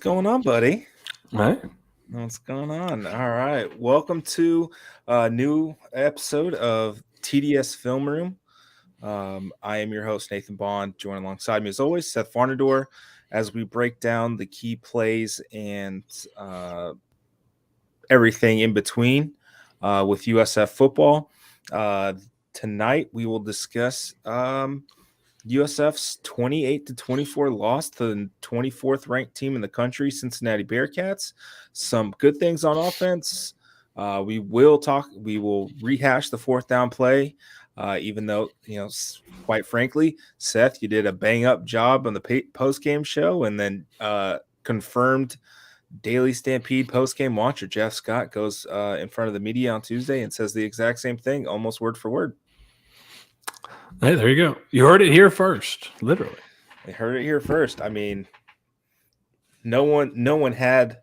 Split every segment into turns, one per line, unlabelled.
going on, buddy?
All right.
What's going on? All right. Welcome to a new episode of TDS Film Room. I am your host, Nathan Bond. Joined alongside me, as always, Seth Varnadore, as we break down the key plays and everything in between with USF football. Tonight, we will discuss USF's 28-24 loss to the 24th ranked team in the country, Cincinnati Bearcats. Some good things on offense. We will rehash the fourth down play, even though, quite frankly, Seth, you did a bang up job on the post game show, and then confirmed Daily Stampede post game watcher Jeff Scott goes in front of the media on Tuesday and says the exact same thing, almost word for word.
Hey, there you go. You heard it here first, literally.
They heard it here first. I mean, no one had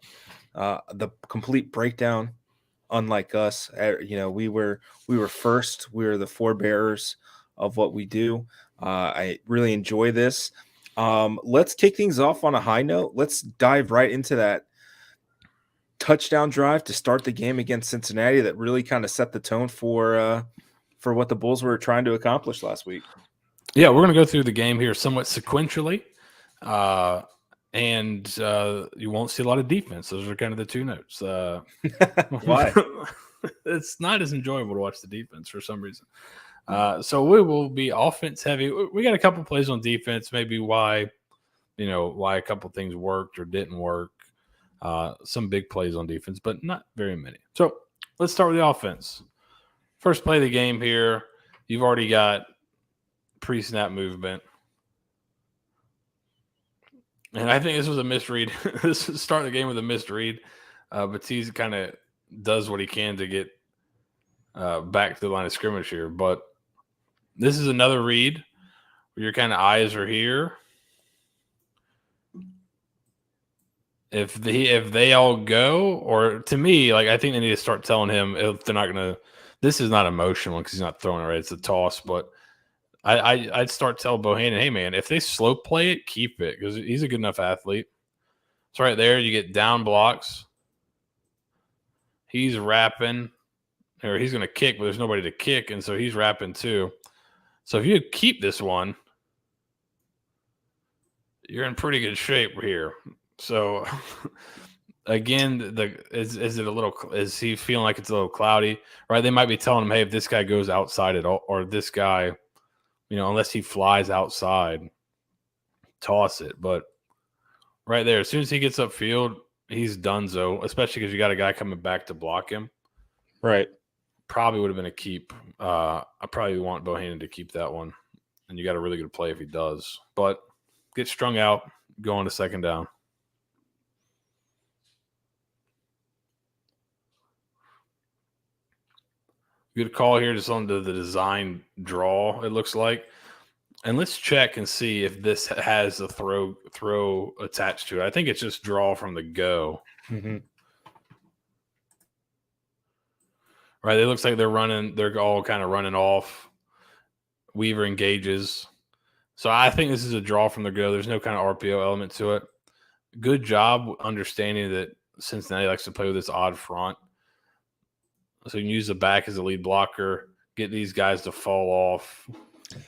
the complete breakdown, unlike us. We were first. We were the forebearers of what we do. I really enjoy this. Let's kick things off on a high note. Let's dive right into that touchdown drive to start the game against Cincinnati that really kind of set the tone for what the Bulls were trying to accomplish last week.
Yeah, we're going to go through the game here somewhat sequentially, and you won't see a lot of defense. Those are kind of the two notes.
Why?
It's not as enjoyable to watch the defense for some reason. So we will be offense heavy. We got a couple plays on defense, maybe why a couple things worked or didn't work. Some big plays on defense, but not very many. So let's start with the offense. First play of the game here, you've already got pre-snap movement. And I think this was a misread. This is start the game with a misread. Batiste kind of does what he can to get back to the line of scrimmage here. But this is another read where your kind of eyes are here. If they all go, or to me, like I think they need to start telling him if they're not going to. This is not emotional because he's not throwing it right. It's a toss, but I'd start telling Bohannon, hey, man, if they slow play it, keep it because he's a good enough athlete. So right there, you get down blocks. He's wrapping, or he's going to kick, but there's nobody to kick, and so he's wrapping too. So if you keep this one, you're in pretty good shape here. So again, is he feeling like it's a little cloudy, right? They might be telling him, hey, if this guy goes outside at all, or this guy, unless he flies outside, toss it. But right there, as soon as he gets upfield, he's donezo, especially because you got a guy coming back to block him.
Right.
Probably would have been a keep. I probably want Bohannon to keep that one. And you got a really good play if he does. But get strung out, go on to second down. Good call here just on the design draw, it looks like. And let's check and see if this has a throw attached to it. I think it's just draw from the go.
Mm-hmm.
Right, it looks like they're all kind of running off. Weaver engages. So I think this is a draw from the go. There's no kind of RPO element to it. Good job understanding that Cincinnati likes to play with this odd front. So you can use the back as a lead blocker, get these guys to fall off.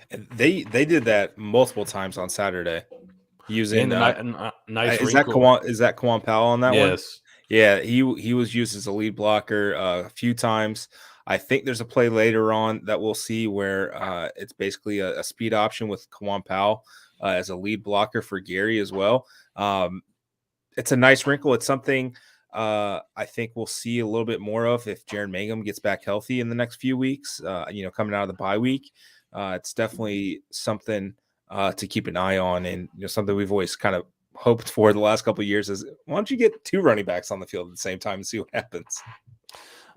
And they did that multiple times on Saturday. Using
nice.
Is that Kawan Powell on that one?
Yes.
Yeah, he was used as a lead blocker a few times. I think there's a play later on that we'll see where it's basically a speed option with Kawan Powell as a lead blocker for Gary as well. It's a nice wrinkle. It's something I think we'll see a little bit more of if Jaron Mangum gets back healthy in the next few weeks, coming out of the bye week. It's definitely something to keep an eye on, and something we've always kind of hoped for the last couple of years is why don't you get two running backs on the field at the same time and see what happens?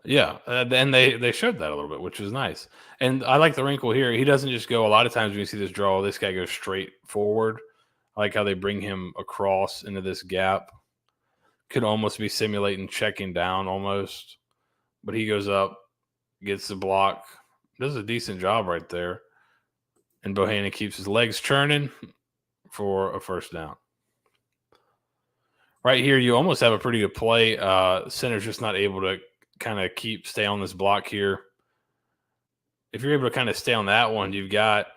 Yeah, and they showed that a little bit, which was nice. And I like the wrinkle here. He doesn't just go. A lot of times when you see this draw, this guy goes straight forward. I like how they bring him across into this gap. Could almost be simulating checking down almost. But he goes up, gets the block, does a decent job right there. And Bohannon keeps his legs churning for a first down. right here, you almost have a pretty good play. Center's just not able to kind of stay on this block here. If you're able to kind of stay on that one, you got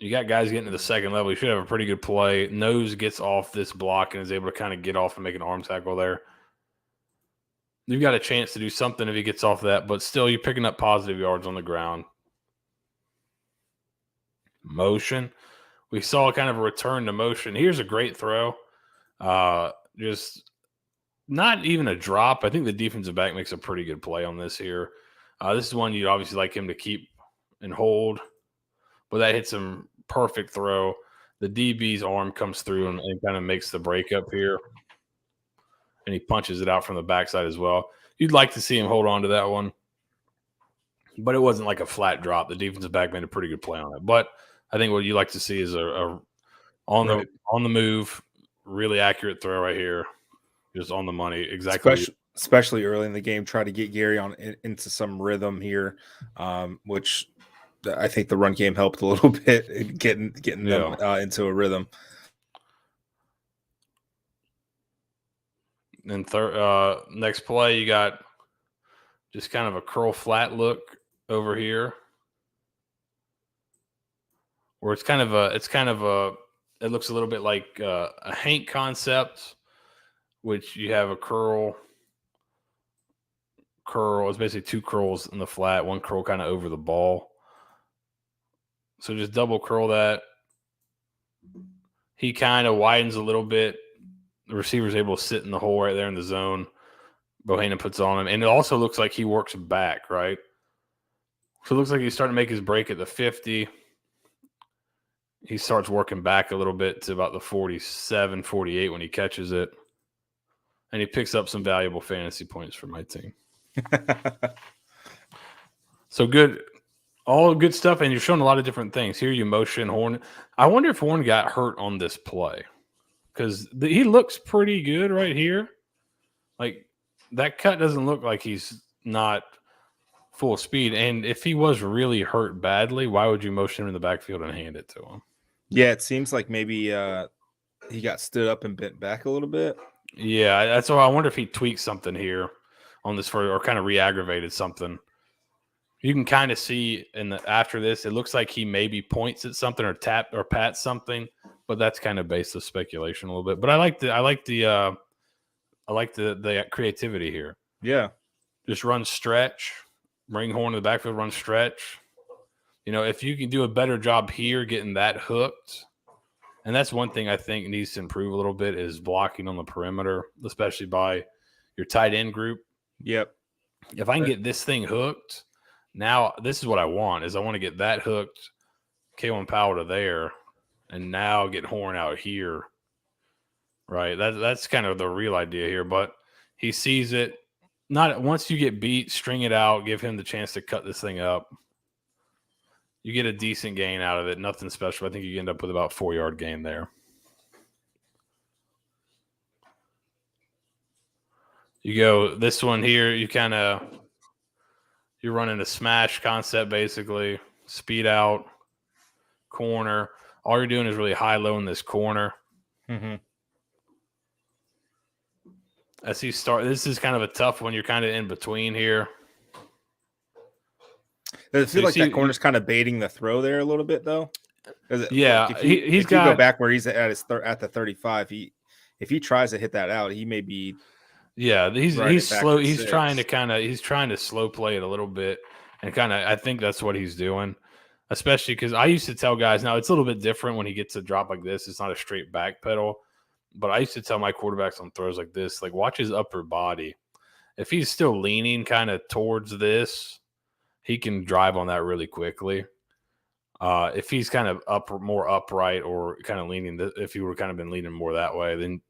guys getting to the second level. You should have a pretty good play. Nose gets off this block and is able to kind of get off and make an arm tackle there. You've got a chance to do something if he gets off that, but still you're picking up positive yards on the ground. Motion. We saw kind of a return to motion. Here's a great throw. Just not even a drop. I think the defensive back makes a pretty good play on this here. This is one you'd obviously like him to keep and hold, but that hits him perfect throw. The DB's arm comes through and kind of makes the breakup here, and he punches it out from the backside as well. You'd like to see him hold on to that one, but it wasn't like a flat drop. The defensive back made a pretty good play on it, but I think what you like to see is a on the move, really accurate throw right here, just on the money, exactly.
Especially early in the game, try to get Gary into some rhythm here, which I think the run game helped a little bit in getting them into a rhythm.
And next play, you got just kind of a curl flat look over here, where it looks a little bit like a Hank concept, which you have a curl. It's basically two curls in the flat, one curl kind of over the ball. So just double curl that. He kind of widens a little bit. The receiver's able to sit in the hole right there in the zone. Bohannon puts on him. And it also looks like he works back, right? So it looks like he's starting to make his break at the 50. He starts working back a little bit to about the 47, 48 when he catches it. And he picks up some valuable fantasy points for my team. So good. All good stuff, and you're showing a lot of different things. Here you motion Horn. I wonder if Horn got hurt on this play, because he looks pretty good right here. Like, that cut doesn't look like he's not full speed. And if he was really hurt badly, why would you motion him in the backfield and hand it to him?
Yeah, it seems like maybe he got stood up and bent back a little bit.
Yeah, that's why I wonder if he tweaked something here on this or kind of re-aggravated something. You can kind of see after this, it looks like he maybe points at something or pats something, but that's kind of based on speculation a little bit. But I like the creativity here.
Yeah,
just run stretch, bring Horn to the backfield, run stretch. You know, if you can do a better job here getting that hooked, and that's one thing I think needs to improve a little bit is blocking on the perimeter, especially by your tight end group.
Yep.
If I can get this thing hooked. Now, this is what I want, is I want to get that hooked, K1 Powell to there, and now get Horn out here, right? That's kind of the real idea here, but he sees it. Not once you get beat, string it out, give him the chance to cut this thing up. You get a decent gain out of it, nothing special. I think you end up with about 4-yard gain there. You go this one here, you're running a smash concept, basically. Speed out, corner. All you're doing is really high-low in this corner.
Mm-hmm.
As he starts, this is kind of a tough one. You're kind of in between here.
Does it feel like that corner's kind of baiting the throw there a little bit, though?
Yeah,
if you go back where he's at the 35, if he tries to hit that out, he may be.
Yeah, he's slow. He's trying to slow play it a little bit, and I think that's what he's doing. Especially because I used to tell guys, now it's a little bit different when he gets a drop like this. It's not a straight back pedal, but I used to tell my quarterbacks on throws like this, like watch his upper body. If he's still leaning kind of towards this, he can drive on that really quickly. If he's kind of more upright or kind of leaning, if he would kind of been leaning more that way, then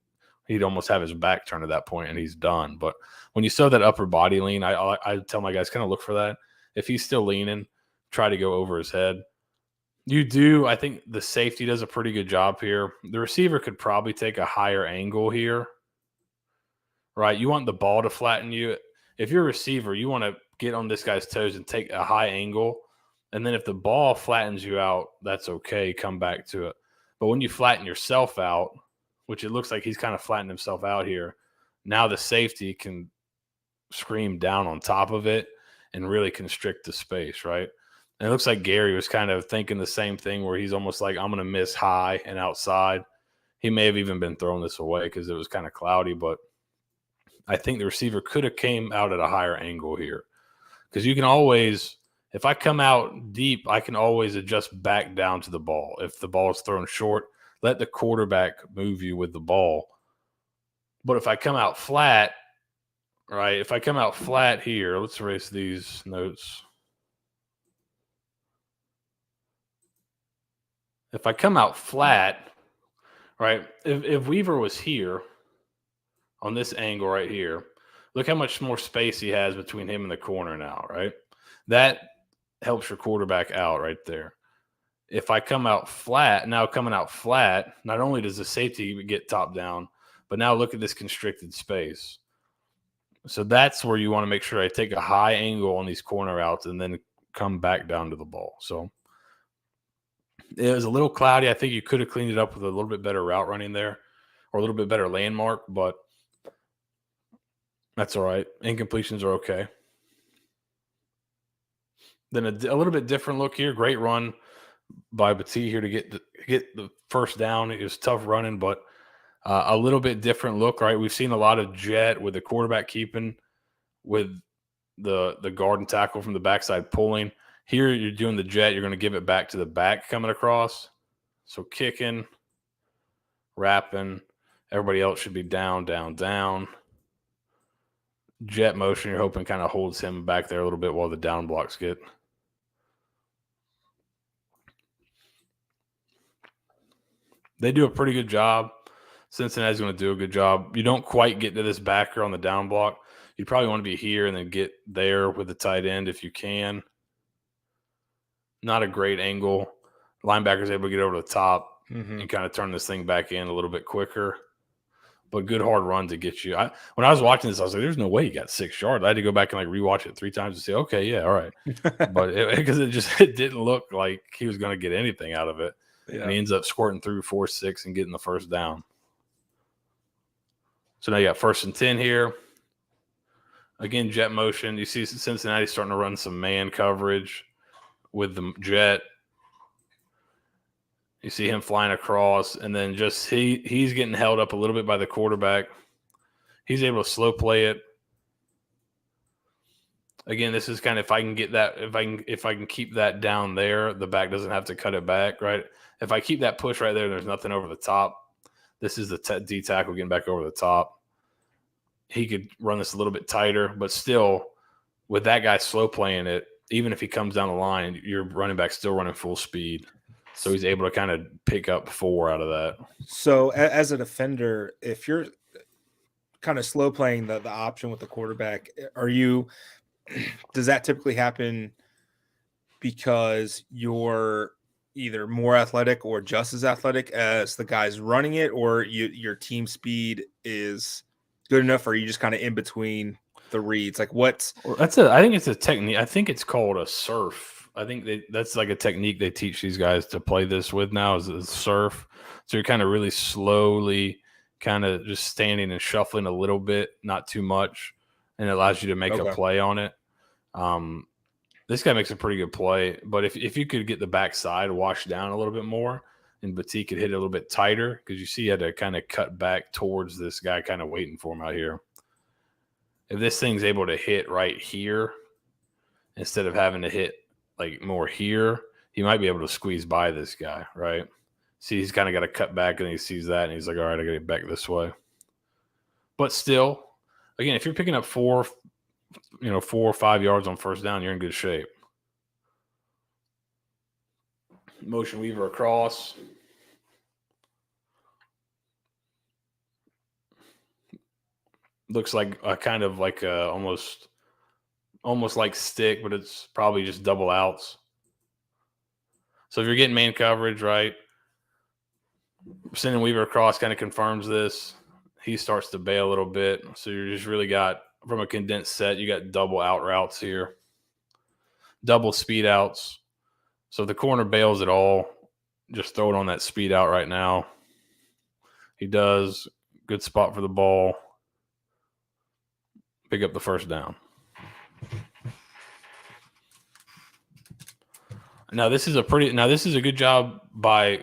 he'd almost have his back turned at that point and he's done. But when you saw that upper body lean, I tell my guys kind of look for that. If he's still leaning, try to go over his head. I think the safety does a pretty good job here. The receiver could probably take a higher angle here, right? You want the ball to flatten you. If you're a receiver, you want to get on this guy's toes and take a high angle. And then if the ball flattens you out, that's okay. Come back to it. But when you flatten yourself out, which it looks like he's kind of flattened himself out here. Now the safety can scream down on top of it and really constrict the space, right? And it looks like Gary was kind of thinking the same thing where he's almost like, I'm going to miss high and outside. He may have even been throwing this away because it was kind of cloudy, but I think the receiver could have came out at a higher angle here. Because you can always, if I come out deep, I can always adjust back down to the ball. If the ball is thrown short, let the quarterback move you with the ball. But if I come out flat, right, if I come out flat here, let's erase these notes. If I come out flat, right, if Weaver was here on this angle right here, look how much more space he has between him and the corner now, right? That helps your quarterback out right there. If I come out flat, now coming out flat, not only does the safety get top down, but now look at this constricted space. So that's where you want to make sure I take a high angle on these corner routes and then come back down to the ball. So it was a little cloudy. I think you could have cleaned it up with a little bit better route running there or a little bit better landmark, but that's all right. Incompletions are okay. Then a little bit different look here. Great run by Battie here to get the first down. It was tough running, but a little bit different look, right? We've seen a lot of jet with the quarterback keeping with the guard and tackle from the backside pulling. Here you're doing the jet. You're going to give it back to the back coming across. So kicking, wrapping. Everybody else should be down, down, down. Jet motion, you're hoping kind of holds him back there a little bit while the down blocks get. They do a pretty good job. Cincinnati's going to do a good job. You don't quite get to this backer on the down block. You probably want to be here and then get there with the tight end if you can. Not a great angle. Linebacker's able to get over the top and kind of turn this thing back in a little bit quicker. But good hard run to get you. When I was watching this, I was like, there's no way he got 6 yards. I had to go back and rewatch it 3 times to say, okay, yeah, all right. But because it didn't look like he was going to get anything out of it. Yeah. And he ends up squirting through 4-6 and getting the first down. So now you got 1st and 10 here. Again, jet motion. You see Cincinnati starting to run some man coverage with the jet. You see him flying across, and then just he's getting held up a little bit by the quarterback. He's able to slow play it. Again, this is kind of if I can get that, if I can keep that down there, the back doesn't have to cut it back, right? If I keep that push right there, there's nothing over the top. This is the D tackle getting back over the top. He could run this a little bit tighter, but still, with that guy slow playing it, even if he comes down the line, your running back still running full speed. So he's able to kind of pick up 4 out of that.
So as a defender, if you're kind of slow playing the option with the quarterback, does that typically happen because you're either more athletic or just as athletic as the guys running it, or your team speed is good enough, or are you just kind of in between the reads? Like I
think it's a technique. I think it's called a surf. I think that's like a technique they teach these guys to play this with now is surf. So you're kind of really slowly kind of just standing and shuffling a little bit, not too much, and it allows you to make a play on it. This guy makes a pretty good play, but if you could get the backside washed down a little bit more and Battie could hit it a little bit tighter, because you see he had to kind of cut back towards this guy kind of waiting for him out here. If this thing's able to hit right here instead of having to hit more here, he might be able to squeeze by this guy, right? See, he's kind of got to cut back, and he sees that, and he's like, all right, I got to get back this way. But still, again, if you're picking up 4 or 5 yards on first down, you're in good shape. Motion Weaver across. Looks like a kind of like a almost like stick, but it's probably just double outs. So if you're getting man coverage, right, sending Weaver across kind of confirms this. He starts to bail a little bit. So you just really got, from a condensed set, you got double out routes here. Double speed outs. So if the corner bails at all, just throw it on that speed out right now. He does. Good spot for the ball. Pick up the first down. Now this is a good job by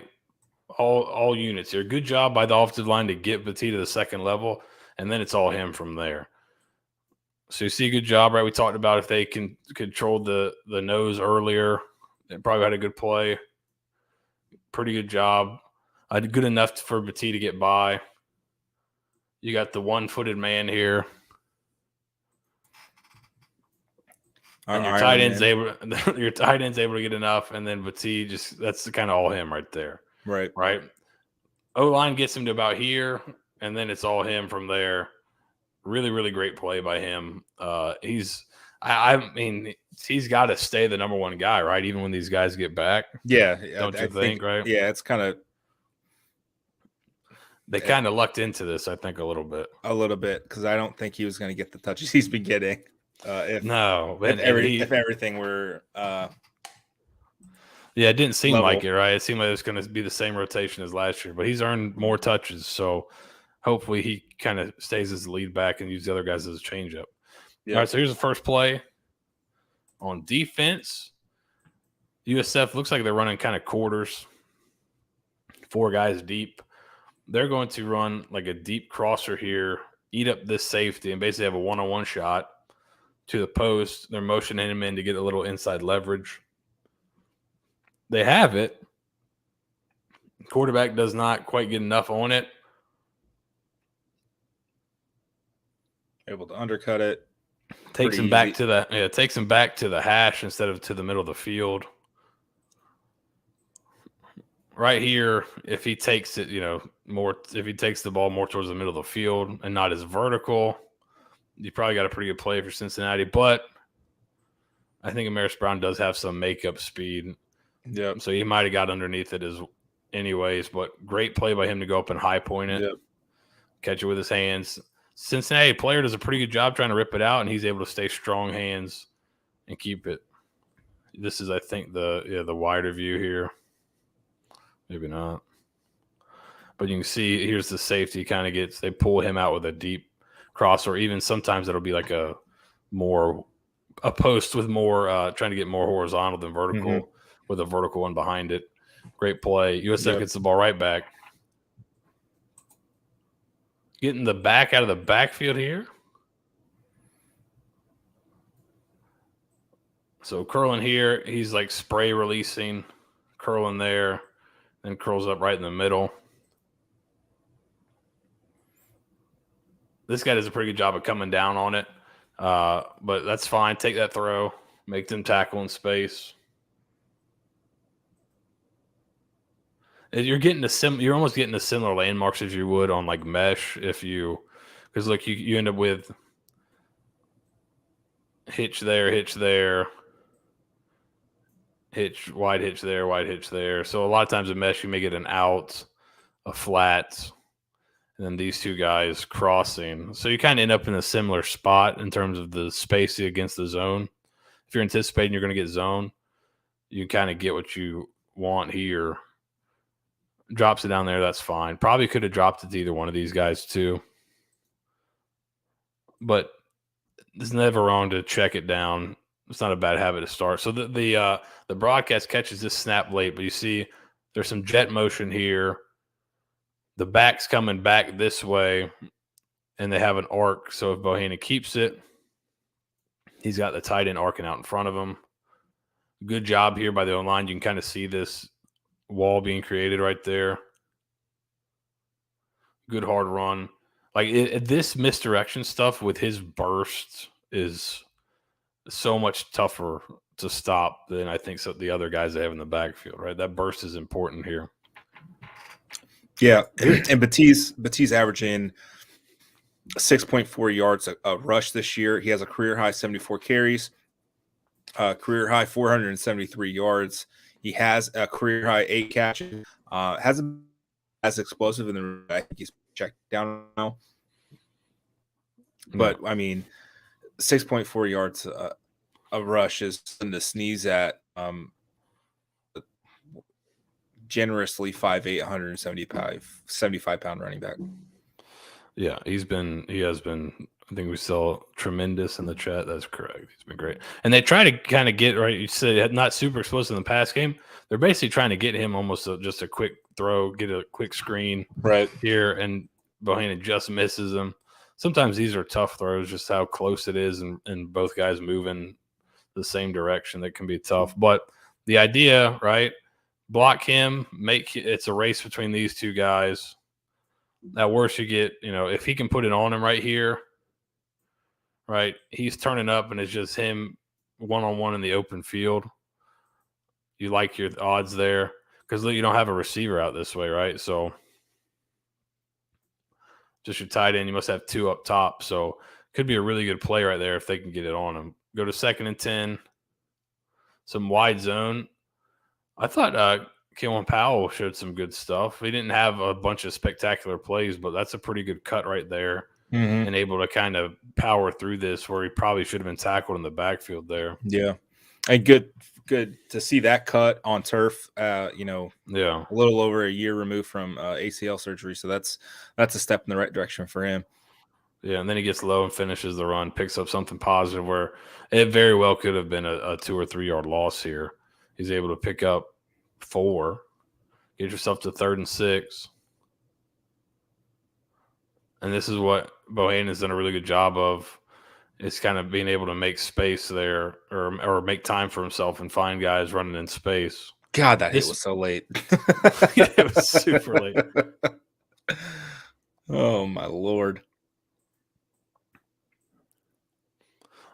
all units here. Good job by the offensive line to get Petit to the second level, and then it's all him from there. So you see a good job, right? We talked about if they can control the nose earlier, they probably had a good play. Pretty good job. Good enough for Petit to get by. You got the one-footed man here. And your tight end's able to get enough, and then Petit that's kind of all him right there.
Right.
O-line gets him to about here, and then it's all him from there. Really, really great play by him. He's got to stay the number one guy, right? Even when these guys get back.
Yeah.
Don't you think, right?
Yeah, it's kind of.
They kind of lucked into this, I think, a little bit.
A little bit, because I don't think he was going to get the touches he's been getting. If everything were.
Yeah, it didn't seem like it, right? It seemed like it was going to be the same rotation as last year, but he's earned more touches, so hopefully he kind of stays as the lead back and use the other guys as a changeup. Yep. All right, so here's the first play. On defense, USF looks like they're running kind of quarters, 4 guys deep. They're going to run like a deep crosser here, eat up this safety, and basically have a one-on-one shot to the post. They're motioning him in to get a little inside leverage. They have it. Quarterback does not quite get enough on it.
Able to undercut it.
Takes him back to the hash instead of to the middle of the field. Right here, if he takes it, if he takes the ball more towards the middle of the field and not as vertical, you probably got a pretty good play for Cincinnati. But I think Amaris Brown does have some makeup speed.
Yeah.
So he might have got underneath it anyways, but great play by him to go up and high point it, catch it with his hands. Cincinnati player does a pretty good job trying to rip it out, and he's able to stay strong hands and keep it. This is, I think, the wider view here. Maybe not. But you can see here's the safety they pull him out with a deep cross, or even sometimes it'll be like a post with more trying to get more horizontal than vertical with a vertical one behind it. Great play. USF gets the ball right back. Getting the back out of the backfield here. So curling here, he's like spray releasing, curling there, then curls up right in the middle. This guy does a pretty good job of coming down on it, but that's fine. Take that throw, make them tackle in space. You're almost getting the similar landmarks as you would on like mesh because you end up with hitch there, wide hitch there. So a lot of times in mesh you may get an out, a flat, and then these two guys crossing. So you kind of end up in a similar spot in terms of the spacing against the zone. If you're anticipating you're going to get zone, you kind of get what you want here. Drops it down there, that's fine. Probably could have dropped it to either one of these guys too. But it's never wrong to check it down. It's not a bad habit to start. So the broadcast catches this snap late, but you see there's some jet motion here. The back's coming back this way, and they have an arc. So if Bohanna keeps it, he's got the tight end arcing out in front of him. Good job here by the O-line. You can kind of see this wall being created right there. Good hard run. This misdirection stuff with his bursts is so much tougher to stop than I think the other guys they have in the backfield, right? That burst is important here.
Yeah, and Batiste averaging 6.4 yards a rush this year. He has a career high 74 carries, career high 473 yards. He has a career high 8 catches. Hasn't been as explosive in the. I think he's checked down now. But I mean, 6.4 yards a rush is something to sneeze at. generously 5'8", 175 pound running back.
Yeah, he has been. I think we saw tremendous in the chat. That's correct. He's been great. And they try to kind of get right. You said not super explosive in the pass game. They're basically trying to get him almost just a quick throw, get a quick screen here, and Bohannon just misses him. Sometimes these are tough throws, just how close it is, and both guys moving the same direction. That can be tough. But the idea, right? Block him. It's a race between these two guys. At worst, you get, if he can put it on him right here, right, he's turning up and it's just him one-on-one in the open field. You like your odds there because you don't have a receiver out this way, right? So just your tight end, you must have two up top. So could be a really good play right there if they can get it on him. Go to 2nd and 10, some wide zone. I thought Kalen Powell showed some good stuff. He didn't have a bunch of spectacular plays, but that's a pretty good cut right there, and able to kind of power through this where he probably should have been tackled in the backfield there.
Yeah, and good to see that cut on turf. A little over a year removed from ACL surgery, so that's a step in the right direction for him.
Yeah, and then he gets low and finishes the run, picks up something positive where it very well could have been a 2 or 3 yard loss here. He's able to pick up 4, get yourself to 3rd and 6. And this is what Bohannon has done a really good job of, is kind of being able to make space there or make time for himself and find guys running in space.
God, that hit was so late.
It was super late.
Oh, my Lord.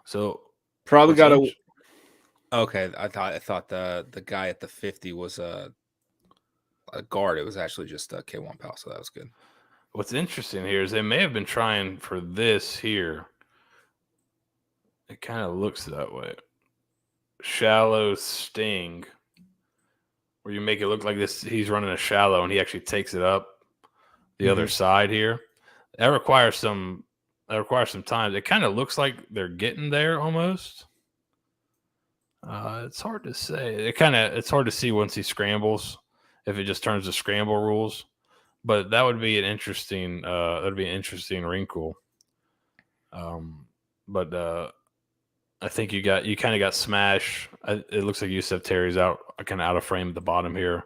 So
probably got to – okay, I thought the guy at the 50 was a guard. It was actually just K1 Powell, so that was good.
What's interesting here is they may have been trying for this here. It kind of looks that way. Shallow sting, where you make it look like this. He's running a shallow, and he actually takes it up the other side here. That requires some time. It kind of looks like they're getting there almost. It's hard to say. It's hard to see once he scrambles if it just turns to scramble rules. But that would be an interesting. That'd be an interesting wrinkle. But I think you kind of got smash. It looks like USF Terry's out of frame at the bottom here,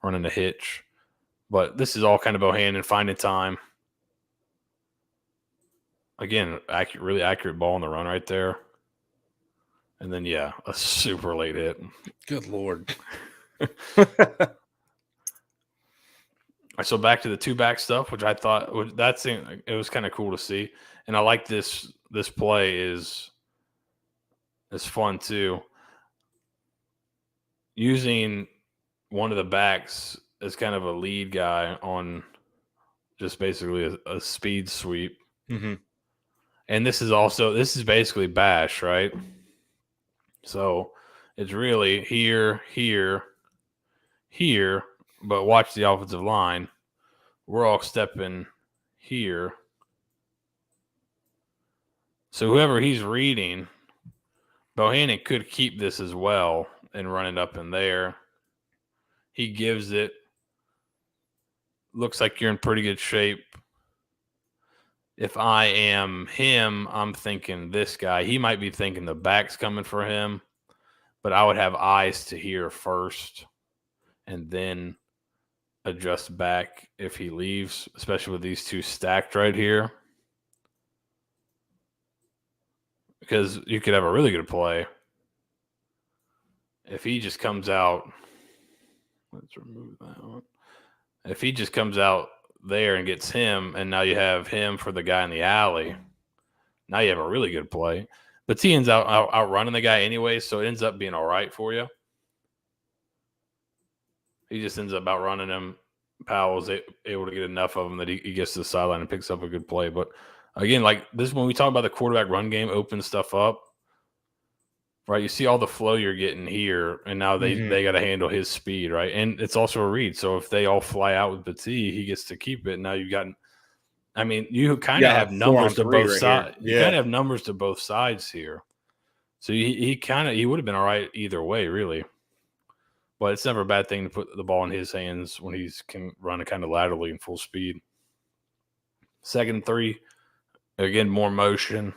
running a hitch. But this is all kind of Bohannon finding time. Again, really accurate ball on the run right there. And then, a super late hit.
Good Lord.
So back to the 2-back stuff, which I thought it was kind of cool to see. And I like this play is fun too. Using one of the backs as kind of a lead guy on just basically a speed sweep.
Mm-hmm.
And this is basically bash, right? So it's really here, but watch the offensive line. We're all stepping here. So whoever he's reading, Bohannon could keep this as well and run it up in there. He gives it. Looks like you're in pretty good shape. If I am him, I'm thinking this guy. He might be thinking the back's coming for him, but I would have eyes to here first and then adjust back if he leaves, especially with these two stacked right here. Because you could have a really good play if he just comes out. Let's remove that one. If he just comes out there and gets him, and now you have him for the guy in the alley, now you have a really good play. But he ends out outrunning the guy anyway, so it ends up being all right for you. He just ends up outrunning him. Powell's able to get enough of him that he gets to the sideline and picks up a good play. But again, like this, when we talk about the quarterback run game, open stuff up, right? You see all the flow you're getting here, and now they got to handle his speed, right? And it's also a read. So if they all fly out with Petit, he gets to keep it. Now you've got, I mean, you kind of have numbers to both sides. You kind of have numbers to both sides here. So he would have been all right either way, really. but it's never a bad thing to put the ball in his hands when he's can run it kind of laterally in full speed. 2nd and 3, again, more motion.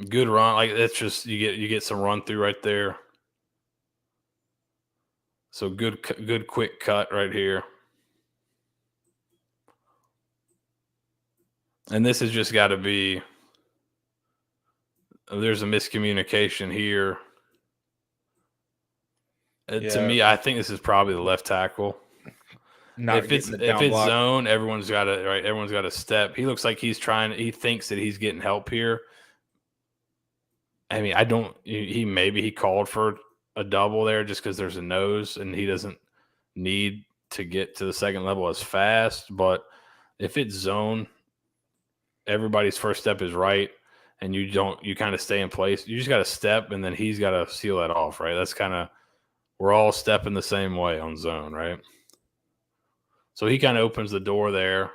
Good run. Like, that's just you get some run through right there. So good quick cut right here. And this has just got to be, there's a miscommunication here. To me, I think this is probably the left tackle. If it's zone, everyone's got to step. He looks like he thinks that he's getting help here. I mean, he called for a double there just because there's a nose and he doesn't need to get to the second level as fast. But if it's zone, everybody's first step is right, and you kind of stay in place. You just got to step, and then he's got to seal that off, right? That's kind of, we're all stepping the same way on zone, right? So he kind of opens the door there.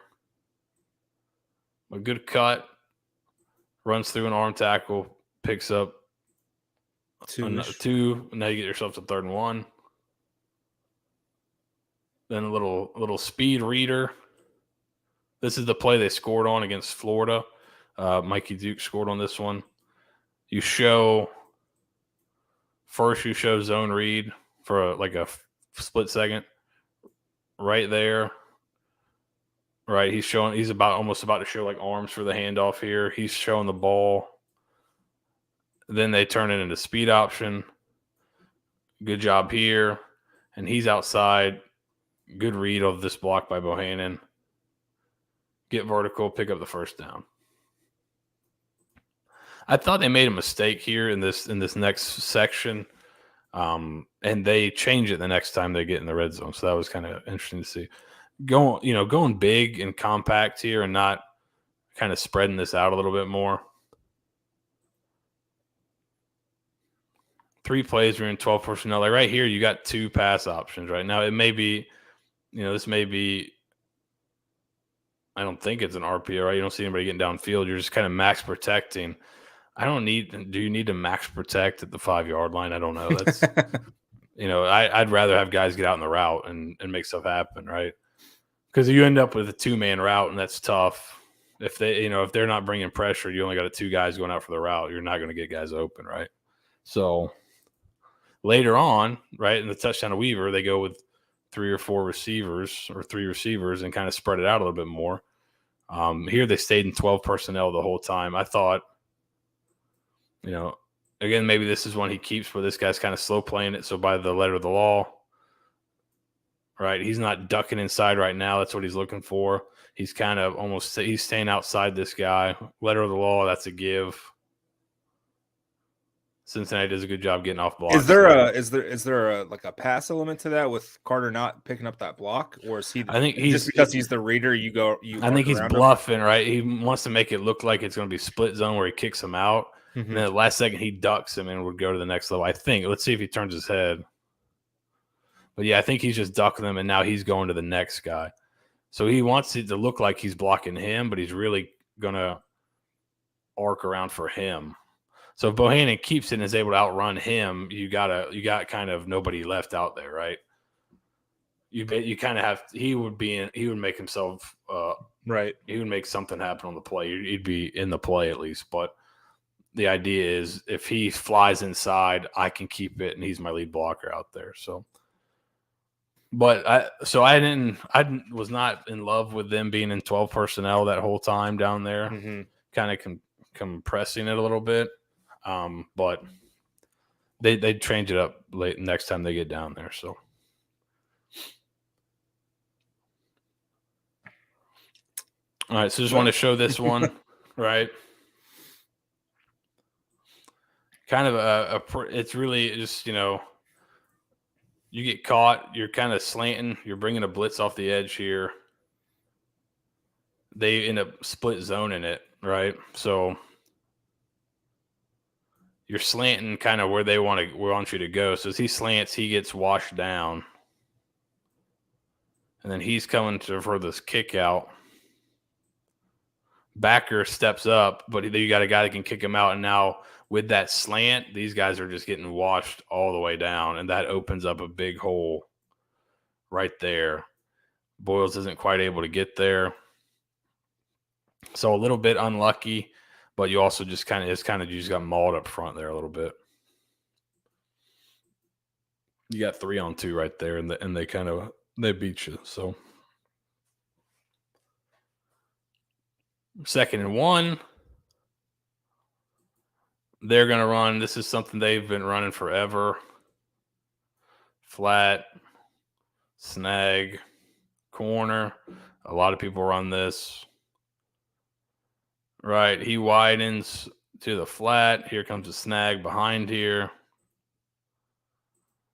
A good cut, runs through an arm tackle, picks up 2. Now you get yourself to 3rd and 1. Then a little speed reader. This is the play they scored on against Florida. Mikey Duke scored on this one. You show zone read for a split second right there. Right, he's almost about to show like arms for the handoff here. He's showing the ball. Then they turn it into speed option. Good job here. And he's outside. Good read of this block by Bohannon. Get vertical, pick up the first down. I thought they made a mistake here in this next section. And they change it the next time they get in the red zone. So that was kind of interesting to see. Going big and compact here and not kind of spreading this out a little bit more. 3 plays, we're in 12 personnel. Like right here, you got 2 pass options right now. It may be, this may be, I don't think it's an RPO, right? You don't see anybody getting downfield. You're just kind of max protecting. Do you need to max protect at the 5-yard line? I don't know. That's, I'd rather have guys get out in the route and make stuff happen, right? Because you end up with a 2-man route, and that's tough. If they're not bringing pressure, you only got 2 guys going out for the route. You're not going to get guys open, right? So later on, right, in the touchdown of Weaver, they go with 3 or 4 receivers or 3 receivers and kind of spread it out a little bit more. Here they stayed in 12 personnel the whole time. I thought, again, maybe this is one he keeps where this guy's kind of slow playing it. So by the letter of the law, right, he's not ducking inside right now. That's what he's looking for. He's kind of he's staying outside this guy. Letter of the law, that's a give. Cincinnati does a good job getting off blocks.
Is there a pass element to that with Carter not picking up that block, or is he?
I think
just because he's the reader,
I think he's bluffing, right? He wants to make it look like it's going to be split zone where he kicks him out, and then the last second he ducks him and would go to the next level. I think. Let's see if he turns his head. But yeah, I think he's just ducking them, and now he's going to the next guy. So he wants it to look like he's blocking him, but he's really going to arc around for him. So if Bohannon keeps it and is able to outrun him, you got kind of nobody left out there, right? You kind of have he would make himself
right.
He would make something happen on the play. He'd be in the play at least. But the idea is if he flies inside, I can keep it, and he's my lead blocker out there. So, but I was not in love with them being in 12 personnel that whole time down there, kind of compressing it a little bit. But they change it up late next time they get down there. So, all right. So just want to show this one, right? Kind of it's really just, you get caught, you're kind of slanting, you're bringing a blitz off the edge here. They end up split zoning it, right? So you're slanting kind of where they want you to go. So as he slants, he gets washed down. And then he's coming for this kick out. backer steps up, but you got a guy that can kick him out. And now with that slant, these guys are just getting washed all the way down, and that opens up a big hole right there. Boyles isn't quite able to get there. So a little bit unlucky, but you also just you just got mauled up front there a little bit. You got 3-on-2 right there, and they beat you. So 2nd and 1. They're going to run. This is something they've been running forever. Flat, snag, corner. A lot of people run this. Right, he widens to the flat. Here comes a snag behind here.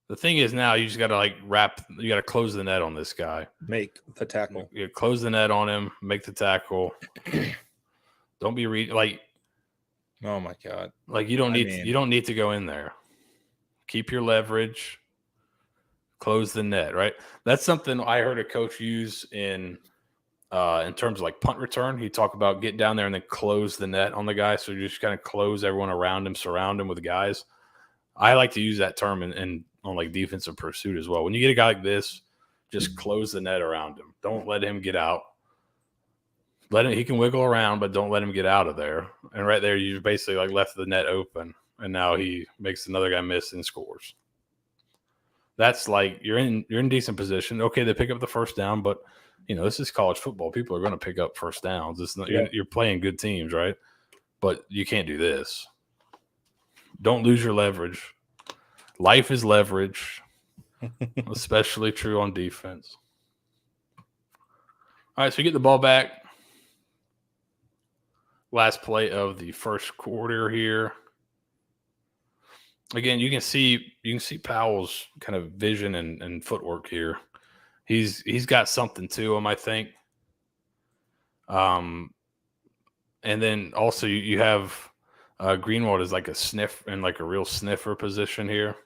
The thing is now you just got to you got to close the net on this guy.
Make the tackle.
You close the net on him, make the tackle. Don't be
oh my God.
You don't need to go in there. Keep your leverage. Close the net, right? That's something I heard a coach use in terms of punt return. He talked about get down there and then close the net on the guy. So you just kind of close everyone around him, surround him with guys. I like to use that term on defensive pursuit as well. When you get a guy like this, just close the net around him. Don't let him get out. He can wiggle around, but don't let him get out of there. And right there, you basically left the net open, and now he makes another guy miss and scores. That's you're in decent position. Okay, they pick up the first down, but this is college football. People are going to pick up first downs. It's not, you're playing good teams, right? But you can't do this. Don't lose your leverage. Life is leverage, especially true on defense. All right, so you get the ball back. Last play of the first quarter here. Again, you can see Powell's kind of vision and footwork here. He's got something to him, I think. And then also you have Greenwald is a sniff and a real sniffer position here.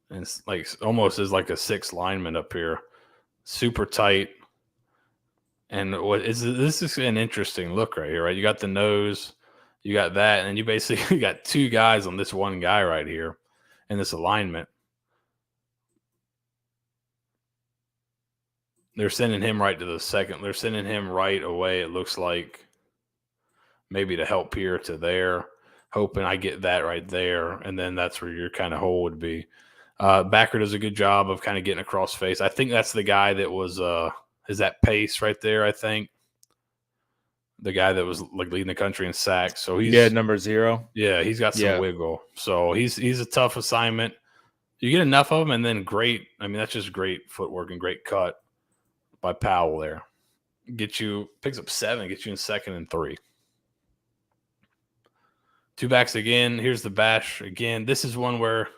And it's almost as a 6 lineman up here. Super tight. And this is an interesting look right here, right? You got the nose, you got that, and you basically got 2 guys on this one guy right here in this alignment. They're sending him right to the second. They're sending him right away, it looks like, maybe to help here to there, hoping I get that right there, and then that's where your kind of hole would be. Backer does a good job of kind of getting across face. I think that's the guy that was is that Pace right there, I think. The guy that was leading the country in sacks. So he's
number 0.
Yeah, he's got some wiggle. So he's a tough assignment. You get enough of him, and then great. I mean, that's just great footwork and great cut by Powell there. Picks up 7, gets you in 2nd and 3. 2 backs again. Here's the bash again. This is one where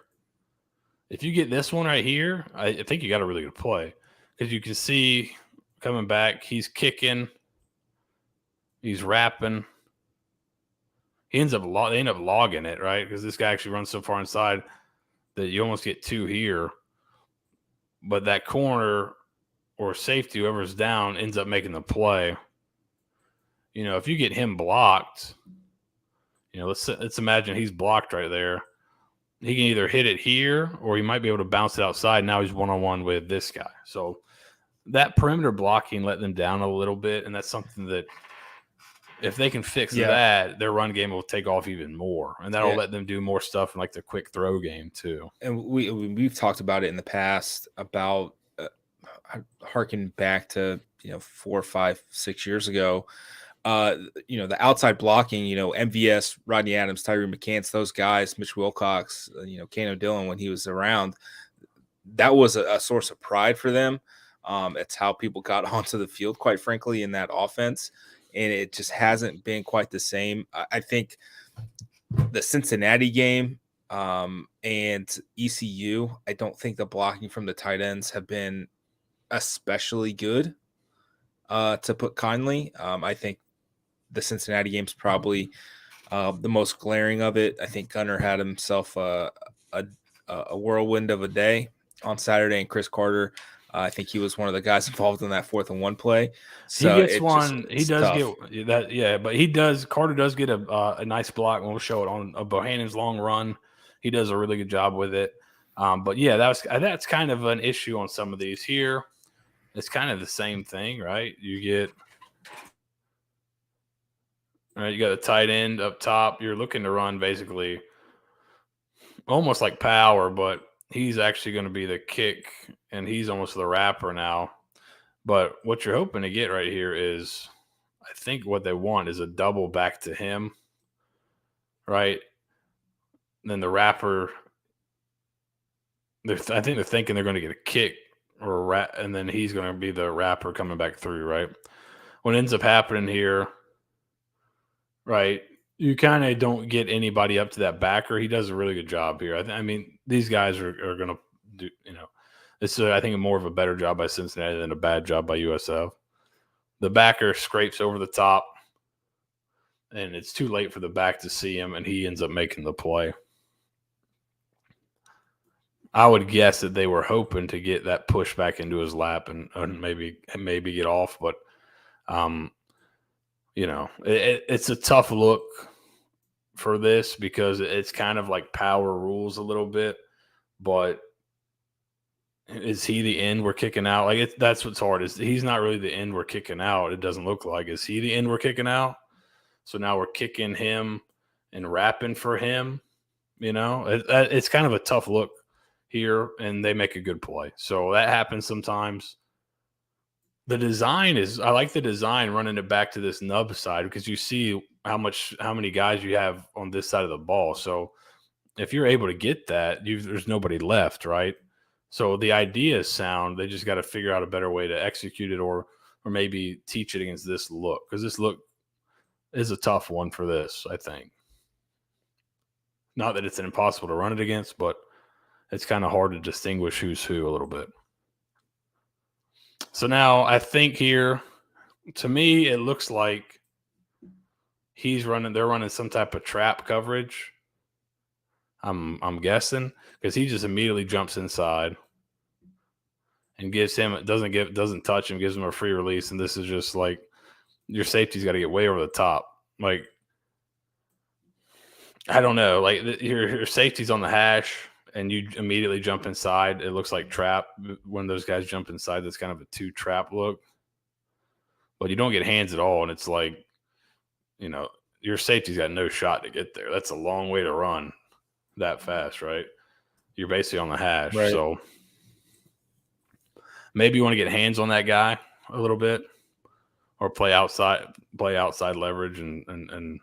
if you get this one right here, I think you got a really good play, because you can see coming back, he's kicking, he's wrapping. They end up logging it, right? Because this guy actually runs so far inside that you almost get 2 here. But that corner or safety, whoever's down, ends up making the play. If you get him blocked, let's imagine he's blocked right there. He can either hit it here or he might be able to bounce it outside. Now he's one-on-one with this guy. So that perimeter blocking let them down a little bit, and that's something that if they can fix that, their run game will take off even more, and that'll let them do more stuff in the quick throw game too.
And we've talked about it in the past about harking back to 4, 5, 6 years ago. The outside blocking, MVS, Rodney Adams, Tyree McCants, those guys, Mitch Wilcox, Kano Dillon when he was around, that was a source of pride for them. It's how people got onto the field, quite frankly, in that offense. And it just hasn't been quite the same. I think the Cincinnati game and ECU, I don't think the blocking from the tight ends have been especially good, to put kindly. I think the Cincinnati game's probably the most glaring of it. I think Gunner had himself a whirlwind of a day on Saturday, and Chris Carter I think he was one of the guys involved in that 4th and 1 play. So
he gets one. He does
tough.
get that, yeah. But he does. Carter does get a nice block, and we'll show it on Bohannon's long run. He does a really good job with it. But yeah, that's kind of an issue on some of these here. It's kind of the same thing, right? You got the tight end up top. You're looking to run basically almost like power, but he's actually going to be the kick, and he's almost the wrapper now. But what you're hoping to get right here is, I think what they want is a double back to him, right? And then the wrapper, I think they're thinking they're going to get a kick or and then he's going to be the wrapper coming back through, right? What ends up happening here, right, you kind of don't get anybody up to that backer. He does a really good job here. I mean, these guys are going to do, this is, I think, more of a better job by Cincinnati than a bad job by USF. The backer scrapes over the top, and it's too late for the back to see him, and he ends up making the play. I would guess that they were hoping to get that push back into his lap and maybe get off, but it's a tough look for this because it's kind of like power rules a little bit. But is he the end we're kicking out? Like that's what's hard. Is he's not really the end we're kicking out? It doesn't look like. Is he the end we're kicking out? So now we're kicking him and wrapping for him. It's kind of a tough look here, and they make a good play. So that happens sometimes. The design is, I like the design running it back to this nub side because you see how many guys you have on this side of the ball. So if you're able to get that, there's nobody left, right? So the idea is sound. They just got to figure out a better way to execute it or maybe teach it against this look, because this look is a tough one for this, I think. Not that it's impossible to run it against, but it's kind of hard to distinguish who's who a little bit. So now I think here, to me, it looks like they're running some type of trap coverage. I'm guessing, because he just immediately jumps inside and doesn't touch him, gives him a free release. And this is just like, your safety's got to get way over the top. Like, I don't know, like your safety's on the hash and you immediately jump inside. It looks like trap. When those guys jump inside, that's kind of a 2 trap look. But you don't get hands at all. And it's like, your safety's got no shot to get there. That's a long way to run that fast, right? You're basically on the hash.
Right.
So maybe you want to get hands on that guy a little bit or play outside leverage and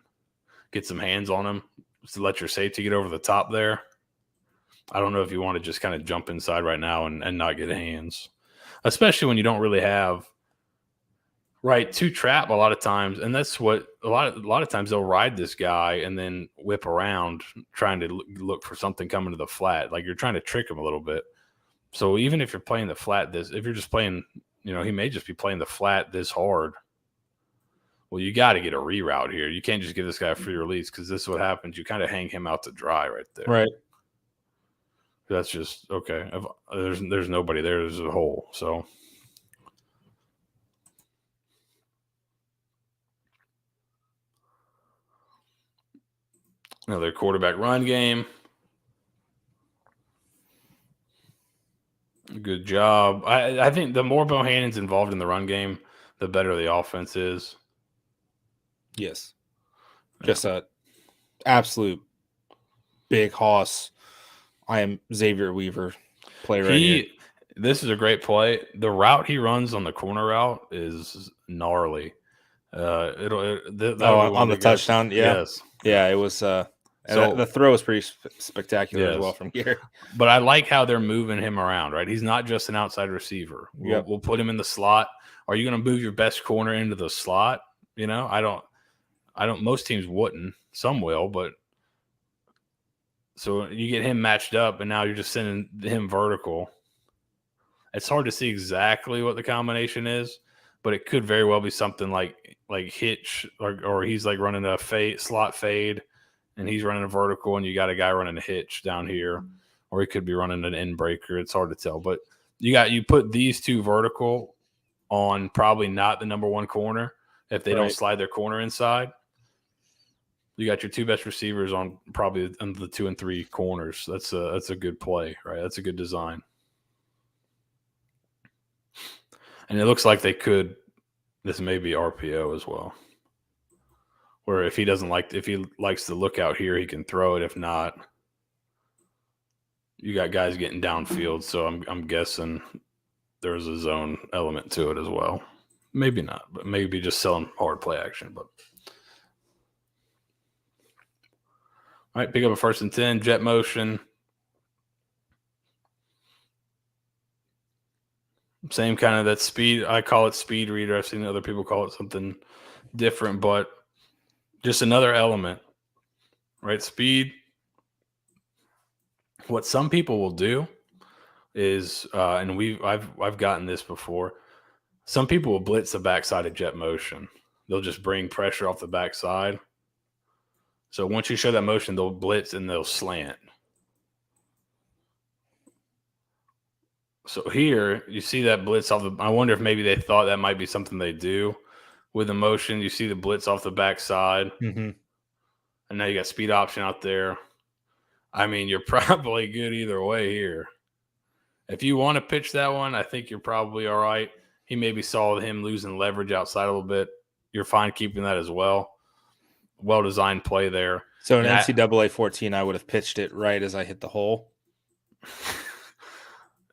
get some hands on him to let your safety get over the top there. I don't know if you want to just kind of jump inside right now and not get hands, especially when you don't really have right 2 trap a lot of times. And that's what a lot of times they'll ride this guy and then whip around trying to look for something coming to the flat. Like you're trying to trick him a little bit. So even if you're playing the flat, if you're just playing, he may just be playing the flat this hard. Well, you got to get a reroute here. You can't just give this guy a free release, because this is what happens. You kind of hang him out to dry right there.
Right.
That's just okay. There's nobody there. There's a hole. So another quarterback run game. Good job. I think the more Bohannon's involved in the run game, the better the offense is.
Yes. Just a absolute big hoss. I am Xavier Weaver. Play right here.
This is a great play. The route he runs on the corner route is gnarly. On
the touchdown, yeah.
Yes.
Yeah, it was the throw is pretty spectacular as well from here.
But I like how they're moving him around, right? He's not just an outside receiver. We'll put him in the slot. Are you going to move your best corner into the slot? I don't most teams wouldn't. Some will, but so you get him matched up and now you're just sending him vertical. It's hard to see exactly what the combination is, but it could very well be something like hitch or he's like running a slot fade and he's running a vertical and you got a guy running a hitch down here, or he could be running an end breaker. It's hard to tell, but you put these two vertical on probably not the number one corner if they don't slide their corner inside. You got your two best receivers on probably on the 2 and 3 corners. That's a good play, right? That's a good design. And it looks like they could. This may be RPO as well, where if he likes to look out here, he can throw it. If not, you got guys getting downfield. So I'm guessing there's a zone element to it as well. Maybe not, but maybe just selling hard play action. But all right, pick up a 1st and 10, jet motion. Same kind of that speed. I call it speed reader. I've seen other people call it something different, but just another element, right? Speed. What some people will do is, and I've gotten this before. Some people will blitz the backside of jet motion. They'll just bring pressure off the backside. So once you show that motion, they'll blitz and they'll slant. So here, you see that blitz off the – I wonder if maybe they thought that might be something they do with the motion. You see the blitz off the backside.
Mm-hmm.
And now you got speed option out there. I mean, you're probably good either way here. If you want to pitch that one, I think you're probably all right. He maybe saw him losing leverage outside a little bit. You're fine keeping that as well. Well-designed play there.
So in NCAA 14, I would have pitched it right as I hit the hole.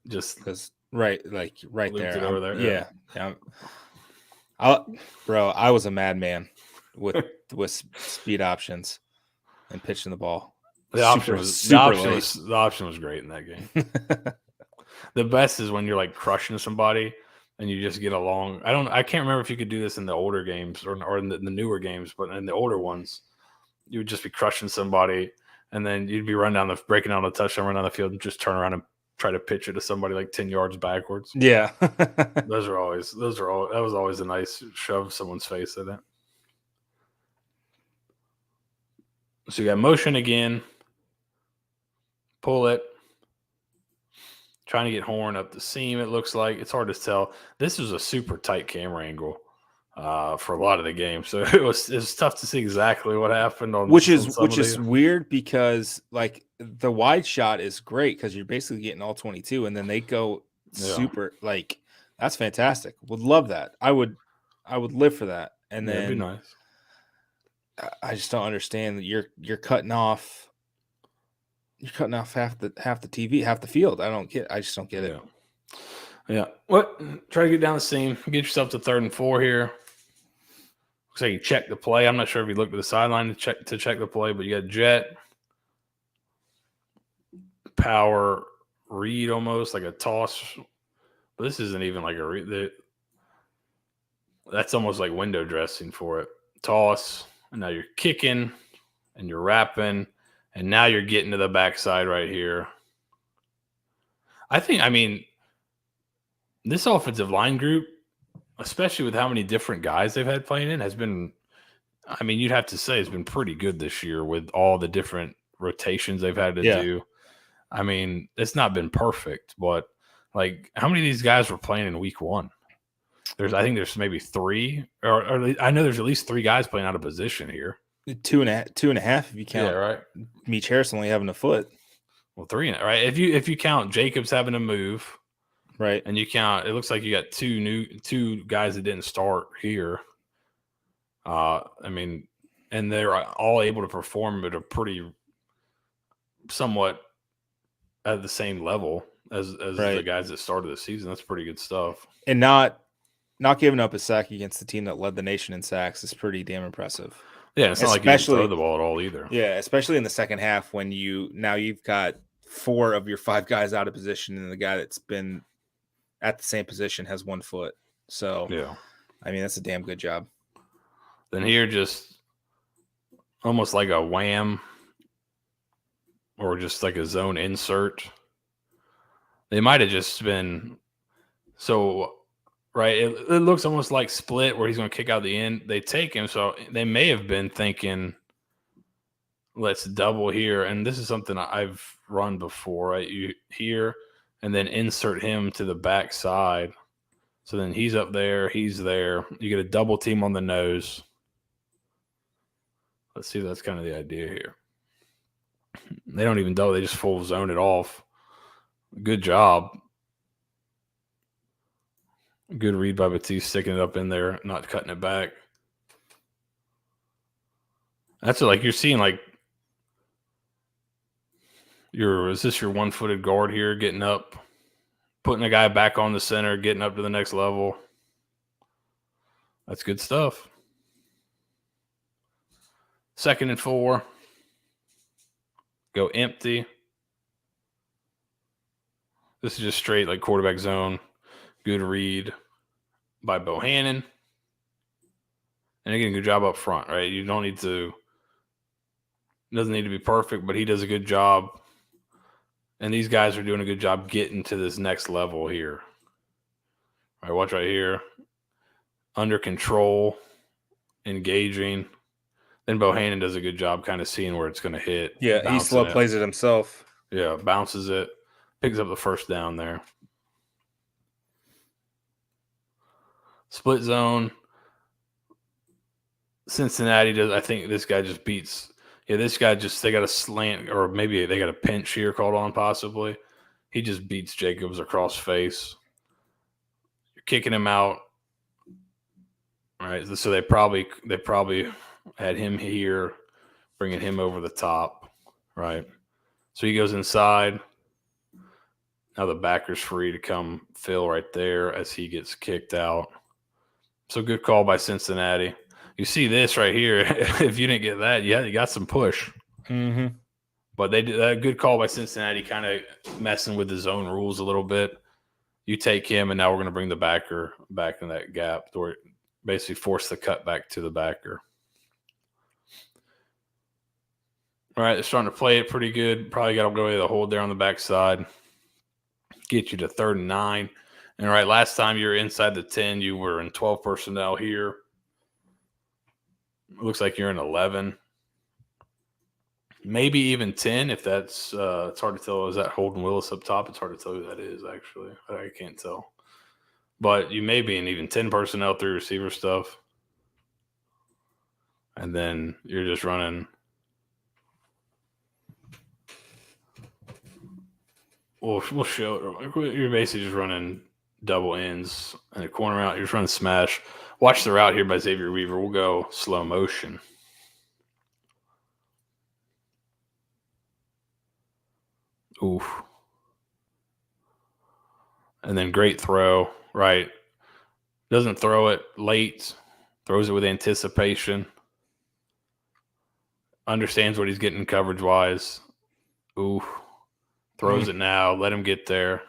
Just
because right there.
It over there.
Yeah. I was a madman with speed options and pitching the ball.
The option was great in that game. The best is when you're like crushing somebody and you just get along. I can't remember if you could do this in the older games or in the newer games, but in the older ones, you would just be crushing somebody and then you'd be breaking down the touchdown, run down the field and just turn around and try to pitch it to somebody like 10 yards backwards.
Yeah.
that was always a nice shove someone's face at it. So you got motion again. Pull it. Trying to get Horn up the seam, it looks like. It's hard to tell. This was a super tight camera angle for a lot of the game. So it was tough to see exactly what happened on
which is weird because like the wide shot is great because you're basically getting all 22 and then they go super like that's fantastic. Would love that. I would live for that. And then
it'd be nice.
I just don't understand that you're cutting off half the TV, half the field. I just don't get it.
Yeah. What? Try to get down the seam. Get yourself to 3rd and 4 here. Looks like you check the play. I'm not sure if you looked at the sideline to check the play, but you got jet, power, read almost like a toss. But this isn't even like a read. That's almost like window dressing for it. Toss, and now you're kicking, and you're wrapping, and now you're getting to the backside right here. I mean, this offensive line group, especially with how many different guys they've had playing in, has been, I mean, you'd have to say it's been pretty good this year with all the different rotations they've had to do. I mean, it's not been perfect, but like how many of these guys were playing in week 1? I think there's maybe 3, or I know there's at least 3 guys playing out of position here.
2.5 if you count.
Yeah, right.
Meach Harris only having a foot.
Well, 3, right? If you count Jacobs having to move,
right,
and you count, it looks like you got 2 guys that didn't start here. I mean, and they're all able to perform at a pretty somewhat at the same level as the guys that started the season. That's pretty good stuff.
And not giving up a sack against the team that led the nation in sacks is pretty damn impressive.
Yeah, it's not like you didn't throw the ball at all either.
Yeah, especially in the second half when you've got 4 of your 5 guys out of position and the guy that's been at the same position has 1 foot. So,
yeah,
I mean, that's a damn good job.
Then here, just almost like a wham or just like a zone insert. They might have just been so right. It looks almost like split where he's going to kick out the end. They take him, so they may have been thinking, let's double here. And this is something I've run before, right? You here, and then insert him to the back side. So then he's up there, he's there. You get a double team on the nose. Let's see if that's kind of the idea here. They don't even double, they just full zone it off. Good job. Good read by Batiste, sticking it up in there, not cutting it back. That's like you're seeing like is this your one-footed guard here getting up, putting a guy back on the center, getting up to the next level. That's good stuff. 2nd and 4. Go empty. This is just straight like quarterback zone. Good read by Bohannon. And again, good job up front, right? You don't need to, doesn't need to be perfect, but he does a good job. And these guys are doing a good job getting to this next level here. All right, watch right here. Under control, engaging. Then Bohannon does a good job kind of seeing where it's going to hit.
Yeah, he slow plays it himself.
Yeah, bounces it. Picks up the first down there. Split zone. Cincinnati does. I think this guy just beats. Yeah, this guy just, they got a slant, or maybe they got a pinch here called on possibly. He just beats Jacobs across face. You're kicking him out. All right, so they probably had him here, bringing him over the top, right? So he goes inside. Now the backer's free to come fill right there as he gets kicked out. So good call by Cincinnati. You see this right here. If you didn't get that, yeah, you got some push.
Mm-hmm.
But they did a good call by Cincinnati, kind of messing with the zone rules a little bit. You take him, and now we're going to bring the backer back in that gap, or basically force the cut back to the backer. All right, they're starting to play it pretty good. Probably got to go to the hold there on the backside. Get you to 3rd and 9. And all right, last time you were inside the 10, you were in 12 personnel here. It looks like you're in 11. Maybe even 10 if that's it's hard to tell. Is that Holden Willis up top? It's hard to tell who that is, actually. I can't tell. But you may be in even 10 personnel through receiver stuff. And then you're just running. We'll show it. You're basically just running double ends and a corner out. You're just running smash. Watch the route here by Xavier Weaver. We'll go slow motion. Oof. And then great throw, right? Doesn't throw it late. Throws it with anticipation. Understands what he's getting coverage-wise. Oof. Throws it now. Let him get there.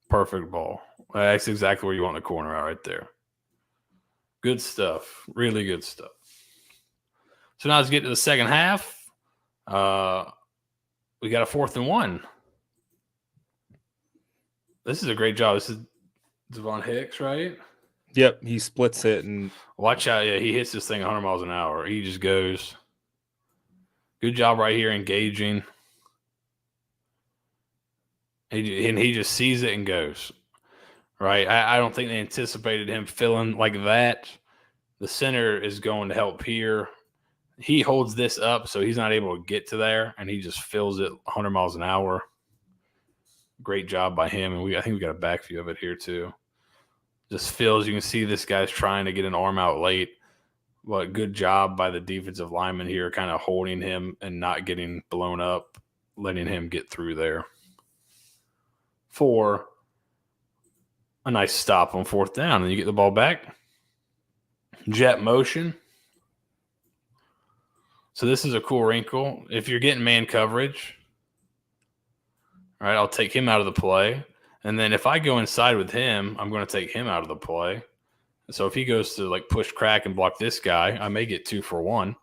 Perfect ball. That's exactly where you want the corner out right there. Good stuff. Really good stuff. So now let's get to the second half. We got a 4th and 1. This is a great job. This is Devon Hicks, right?
Yep, he splits it and
watch out. Yeah, he hits this thing 100 miles an hour. He just goes. Good job right here engaging. He just sees it and goes. Right? I don't think they anticipated him filling like that. The center is going to help here. He holds this up, so he's not able to get to there, and he just fills it 100 miles an hour. Great job by him, and I think we got a back view of it here too. Just fills. You can see this guy's trying to get an arm out late. But good job by the defensive lineman here, kind of holding him and not getting blown up, letting him get through there. For a nice stop on 4th down, and you get the ball back. Jet motion. So this is a cool wrinkle. If you're getting man coverage, all right, I'll take him out of the play. And then if I go inside with him, I'm going to take him out of the play. So if he goes to like push crack and block this guy, I may get 2 for 1.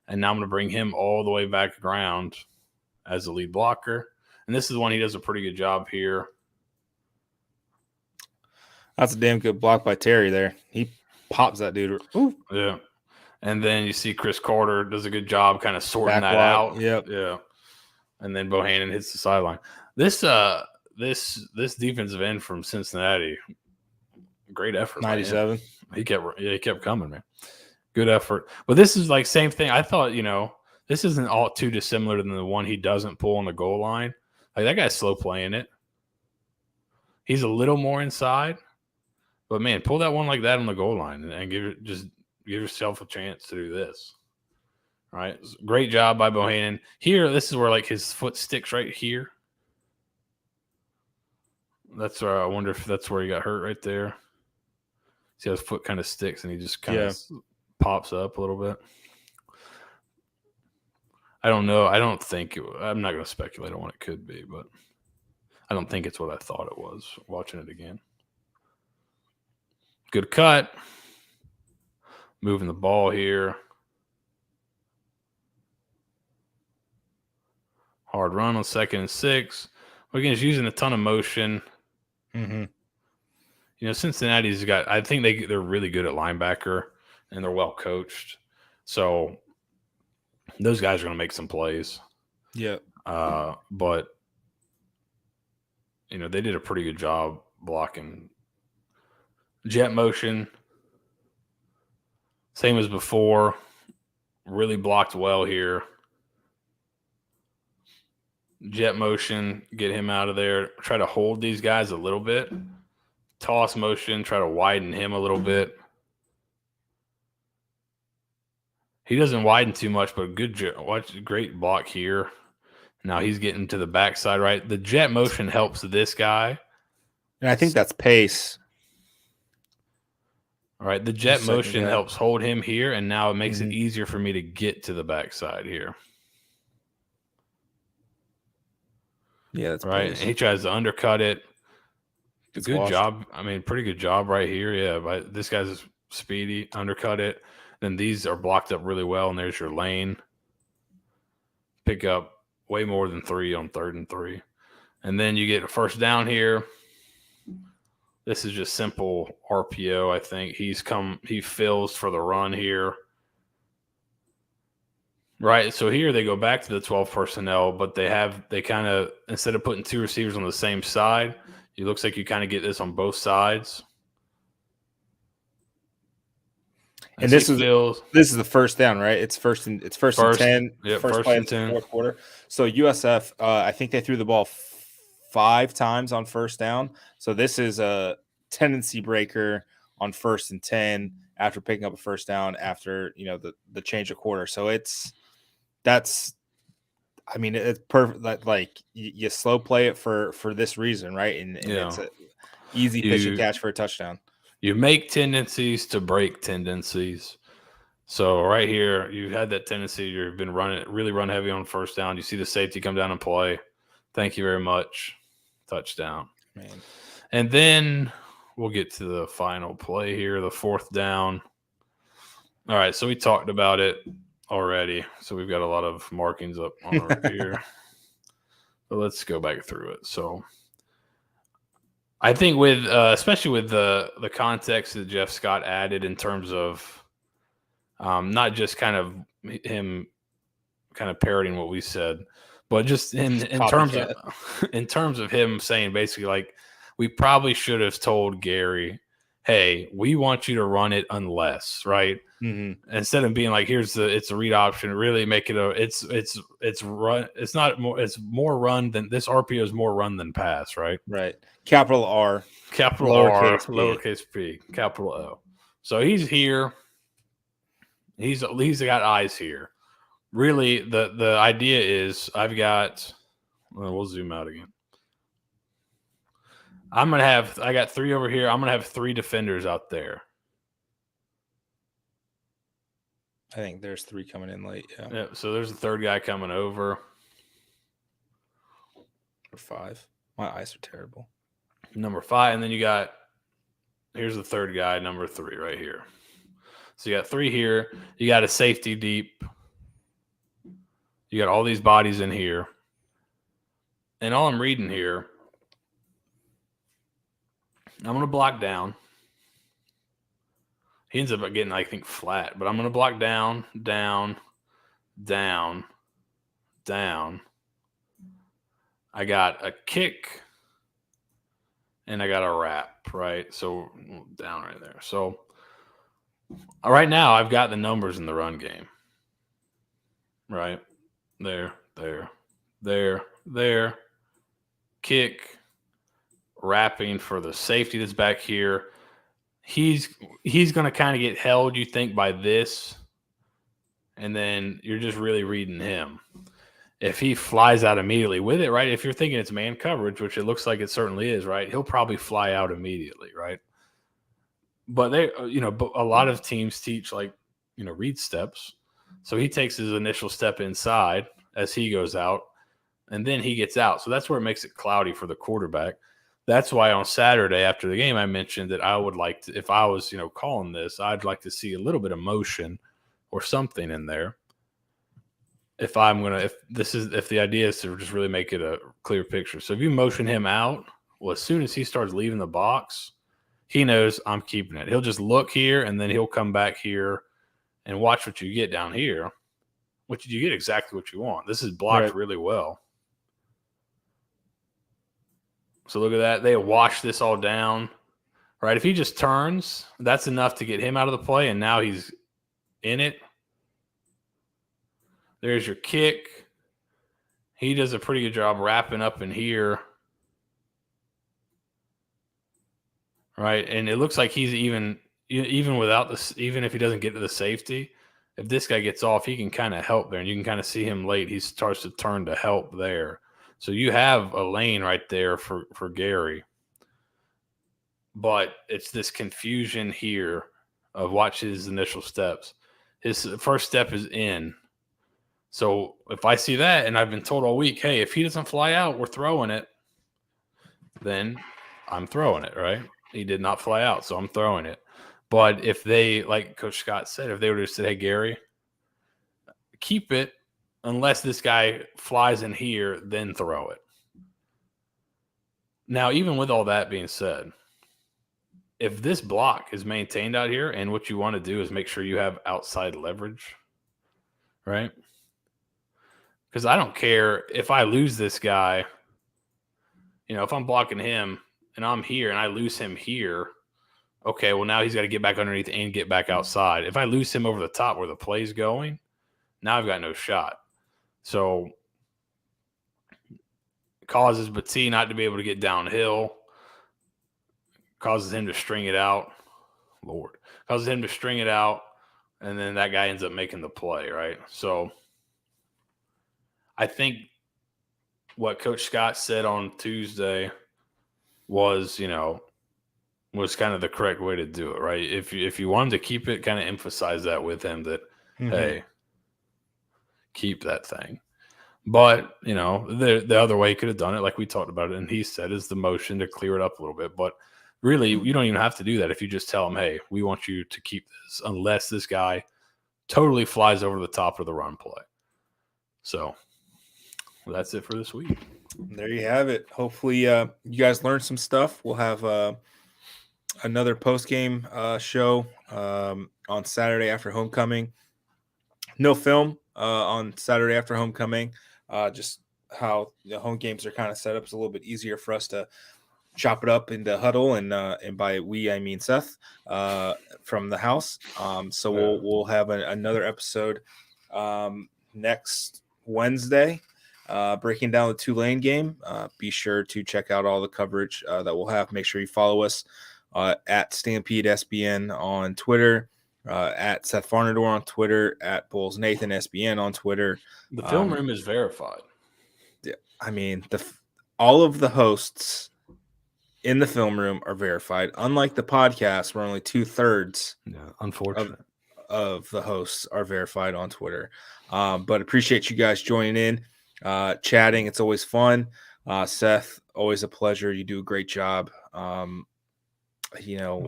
And now I'm going to bring him all the way back around as the lead blocker. And this is one he does a pretty good job here.
That's a damn good block by Terry there. He pops that dude. Ooh.
Yeah. And then you see Chris Carter does a good job kind of sorting that out.
Yep.
Yeah. And then Bohannon hits the sideline. this defensive end from Cincinnati, great effort.
97.
He kept coming, man. Good effort. But this is like same thing. I thought, this isn't all too dissimilar than the one he doesn't pull on the goal line. Like that guy's slow playing it. He's a little more inside, but man, pull that one like that on the goal line and give yourself a chance to do this. All right, great job by Bohannon. Here, this is where like his foot sticks right here. That's where I wonder if that's where he got hurt right there. See how his foot kind of sticks and he just kind of pops up a little bit. I don't know. I don't think I'm not going to speculate on what it could be, but I don't think it's what I thought it was watching it again. Good cut. Moving the ball here. Hard run on 2nd and 6. Again, he's using a ton of motion.
Mm-hmm.
Cincinnati's got, I think they're really good at linebacker and they're well coached. So those guys are going to make some plays.
Yeah.
But, they did a pretty good job blocking jet motion. Same as before. Really blocked well here. Jet motion, get him out of there. Try to hold these guys a little bit. Toss motion, try to widen him a little bit. He doesn't widen too much, but great block here. Now he's getting to the backside, right? The jet motion helps this guy.
And I think that's pace.
All right, the jet motion helps hold him here, and now it makes it easier for me to get to the backside here.
Yeah, that's
right. And he tries to undercut it. Good job. I mean, pretty good job right here. Yeah, but this guy's speedy. Undercut it. Then these are blocked up really well, and there's your lane. Pick up way more than 3 on 3rd and 3. And then you get a first down here. This is just simple RPO, I think. He fills for the run here. Right, so here they go back to the 12 personnel, but they kind of, instead of putting 2 receivers on the same side, it looks like you kind of get this on both sides.
And this is the first down, right? It's first and 10.
Yep,
first play in the fourth quarter. So USF, I think they threw the ball 5 times on first down. So this is a tendency breaker on 1st and 10 after picking up a first down after the change of quarter. So it's perfect. Like you slow play it for this reason, right? And it's an easy pitch and catch for a touchdown.
You make tendencies to break tendencies. So right here, you had that tendency. You've been really run heavy on first down. You see the safety come down and play. Thank you very much. Touchdown.
Man.
And then we'll get to the final play here, the 4th down. All right, so we talked about it already. So we've got a lot of markings up on our here. But let's go back through it. So I think especially with the context that Jeff Scott added in terms of not just kind of him kind of parroting what we said, but just in terms of him saying basically like we probably should have told Gary, hey, we want you to run it unless, right? Mm-hmm. Instead of being like, it's a read option, really make it it's run. It's more run than this RPO is more run than pass, right?
Right. Capital R,
lowercase p, capital O. So he's here. He's got eyes here. Really, the idea is we'll zoom out again. I got 3 over here. I'm going to have 3 defenders out there.
I think there's 3 coming in late.
Yeah. So there's a 3rd guy coming over.
Or 5. My eyes are terrible.
Number 5. And then here's the 3rd guy, number 3 right here. So you got 3 here. You got a safety deep. You got all these bodies in here. And all I'm reading here, I'm going to block down. He ends up getting, I think, flat. But I'm going to block down, down, down, down. I got a kick and I got a wrap, right? So down right there. So right now I've got the numbers in the run game. Right? There, there. Kick, wrapping for the safety that's back here. He's going to kind of get held, you think, by this, and then you're just really reading him. If he flies out immediately with it, right? If you're thinking it's man coverage, which it looks like it certainly is, right? He'll probably fly out immediately, right? But but a lot of teams teach read steps. So he takes his initial step inside as he goes out, and then he gets out. So that's where it makes it cloudy for the quarterback. That's why on Saturday after the game, I mentioned that I would like to, if I was, calling this, I'd like to see a little bit of motion or something in there. If the idea is to just really make it a clear picture. So if you motion him out, well, as soon as he starts leaving the box, he knows I'm keeping it. He'll just look here, and then he'll come back here and watch what you get down here, which you get exactly what you want. This is blocked really well. So look at that. They wash this all down, right? If he just turns, that's enough to get him out of the play, and now he's in it. There's your kick. He does a pretty good job wrapping up in here. Right? And it looks like he's even without this, even if he doesn't get to the safety, if this guy gets off, he can kind of help there. And you can kind of see him late. He starts to turn to help there. So you have a lane right there for Gary. But it's this confusion here of watch his initial steps. His first step is in. So if I see that, and I've been told all week, hey, if he doesn't fly out, we're throwing it, then I'm throwing it, right? He did not fly out, so I'm throwing it. But if they, like Coach Scott said, if they would have said, hey, Gary, keep it unless this guy flies in here, then throw it. Now, even with all that being said, if this block is maintained out here and what you want to do is make sure you have outside leverage, right? Because I don't care if I lose this guy, if I'm blocking him and I'm here and I lose him here, okay, well, now he's got to get back underneath and get back outside. If I lose him over the top where the play's going, now I've got no shot. So it causes Battie not to be able to get downhill, causes him to string it out. Lord. Causes him to string it out, and then that guy ends up making the play, right? So I think what Coach Scott said on Tuesday was, was kind of the correct way to do it, right? If you wanted to keep it, kind of emphasize that with him that, hey, keep that thing. But, the other way he could have done it, like we talked about it, and he said, is the motion to clear it up a little bit. But really, you don't even have to do that if you just tell him, hey, we want you to keep this unless this guy totally flies over the top of the run play. So that's it for this week.
There you have it. Hopefully you guys learned some stuff. We'll have another post-game show on Saturday after homecoming. No film on Saturday after homecoming. Just how the home games are kind of set up is a little bit easier for us to chop it up into huddle, and by we I mean Seth from the house. So we'll have another episode next Wednesday. Breaking down the Tulane game. Be sure to check out all the coverage that we'll have. Make sure you follow us at Stampede SBN on Twitter, at Seth Varnadore on Twitter, at Bulls Nathan SBN on Twitter.
The film room is verified.
Yeah, I mean, all of the hosts in the film room are verified. Unlike the podcast, where only 2/3
unfortunate
of the hosts are verified on Twitter. But appreciate you guys joining in. Chatting, it's always fun. Seth, always a pleasure. You do a great job.
Well,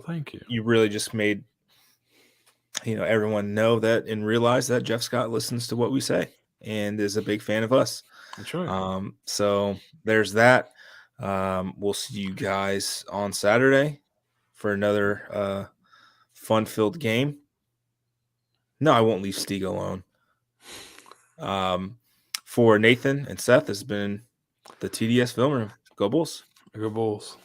thank you.
You really just made everyone know that and realize that Jeff Scott listens to what we say and is a big fan of us.
That's right.
So there's that. We'll see you guys on Saturday for another fun-filled game. No, I won't leave Stieg alone. For Nathan and Seth, has been the TDS Film Room. Go Bulls.
Go Bulls.